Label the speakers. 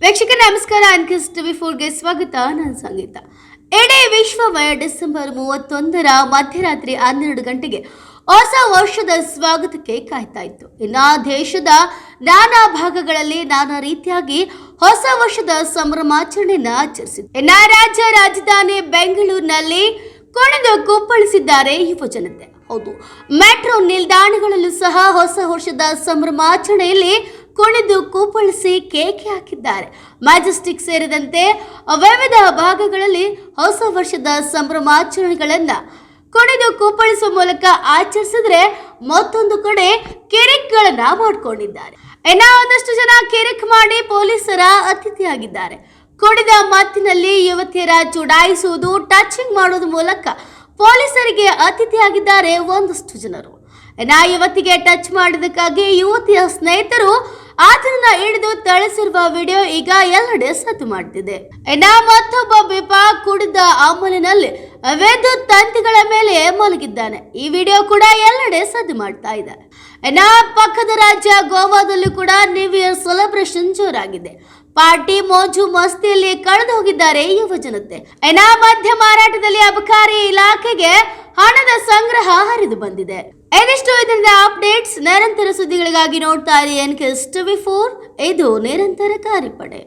Speaker 1: ವೀಕ್ಷಕ ನಮಸ್ಕಾರ. ಅನ್ಕಿಸ್ ಟಿವಿ4ಗೆ ಸ್ವಾಗತ. ನಾನು ಸಂಗೀತ. ಇಡೀ ವಿಶ್ವಮಯ ಡಿಸೆಂಬರ್ 31ರ ಮಧ್ಯರಾತ್ರಿ 12 ಗಂಟೆಗೆ ಹೊಸ ವರ್ಷದ ಸ್ವಾಗತಕ್ಕೆ ಕಾಯ್ತಾ ಇತ್ತು. ಇನ್ನ ದೇಶದ ನಾನಾ ಭಾಗಗಳಲ್ಲಿ ನಾನಾ ರೀತಿಯಾಗಿ ಹೊಸ ವರ್ಷದ ಸಂಭ್ರಮಾಚರಣೆಯನ್ನ ಆಚರಿಸಿತು. ಇನ್ನ ರಾಜ್ಯ ರಾಜಧಾನಿ ಬೆಂಗಳೂರಿನಲ್ಲಿ ಕುಣಿದು ಕುಪ್ಪಳಿಸಿದ್ದಾರೆ ಯುವ ಜನತೆ. ಹೌದು, ಮೆಟ್ರೋ ನಿಲ್ದಾಣಗಳಲ್ಲೂ ಸಹ ಹೊಸ ವರ್ಷದ ಸಂಭ್ರಮಾಚರಣೆಯಲ್ಲಿ ಕುಣಿದು ಕುಪ್ಪಳಿಸಿ ಕೇಕೆ ಹಾಕಿದ್ದಾರೆ. ಮ್ಯಾಜೆಸ್ಟಿಕ್ ಸೇರಿದಂತೆ ವಿವಿಧ ಭಾಗಗಳಲ್ಲಿ ಹೊಸ ವರ್ಷದ ಸಂಭ್ರಮಾಚರಣೆಗಳನ್ನ ಕುಣಿದು ಕುಪ್ಪಳಿಸುವ ಮೂಲಕ ಆಚರಿಸಿದ್ರೆ, ಮತ್ತೊಂದು ಕಡೆ ಕಿರಿಕ್ಗಳನ್ನ ಮಾಡಿಕೊಂಡಿದ್ದಾರೆ. ಇನ್ನ ಒಂದಷ್ಟು ಜನ ಕಿರಿಕ್ ಮಾಡಿ ಪೊಲೀಸರ ಅತಿಥಿಯಾಗಿದ್ದಾರೆ. ಕುಡಿದ ಮತ್ತಿನಲ್ಲಿ ಯುವತಿಯರ ಚುಡಾಯಿಸುವುದು, ಟಚಿಂಗ್ ಮಾಡುವುದರ ಮೂಲಕ ಪೊಲೀಸರಿಗೆ ಅತಿಥಿಯಾಗಿದ್ದಾರೆ ಒಂದಷ್ಟು ಜನರು. ಇನ್ನ ಯುವತಿಗೆ ಟಚ್ ಮಾಡಿದಕ್ಕಾಗಿ ಯುವತಿಯ ಸ್ನೇಹಿತರು ಆತನನ್ನ ಹಿಡಿದು ಥಳಿಸಿರುವ ವಿಡಿಯೋ ಈಗ ಎಲ್ಲೆಡೆ ಸದ್ದು ಮಾಡುತ್ತಿದೆ. ಇನ್ನ ಮತ್ತೊಬ್ಬ ಬಿಪ ಕುಡಿದ ಅಮಲಿನಲ್ಲಿ ವಿದ್ಯುತ್ ತಂತಿಗಳ ಮೇಲೆ ಮಲಗಿದ್ದಾನೆ. ಈ ವಿಡಿಯೋ ಕೂಡ ಎಲ್ಲೆಡೆ ಸದ್ದು ಮಾಡ್ತಾ ಇದೆ. ಇನ್ನ ಪಕ್ಕದ ರಾಜ್ಯ ಗೋವಾದಲ್ಲೂ ಕೂಡ ನ್ಯೂ ಇಯರ್ ಸೆಲೆಬ್ರೇಷನ್ ಜೋರಾಗಿದೆ. ಪಾರ್ಟಿ ಮೋಜು ಮಸ್ತಿಯಲ್ಲಿ ಕಳೆದು ಹೋಗಿದ್ದಾರೆ ಯುವ ಜನತೆ. ಇನ್ನ ಮದ್ಯ ಮಾರಾಟದಲ್ಲಿ ಅಬಕಾರಿ ಇಲಾಖೆಗೆ ಹಣದ ಸಂಗ್ರಹ ಹರಿದು ಬಂದಿದೆ. ಇದಿಷ್ಟು ಇದರಿಂದ ಅಪ್ಡೇಟ್ಸ್. ನಿರಂತರ ಸುದ್ದಿಗಳಿಗಾಗಿ ನೋಡ್ತಾ ಇರಿ ಎನ್ಕೆಎಸ್ ಟಿವಿ4. ಇದು ನಿರಂತರ ಕಾರ್ಯಪಡೆ.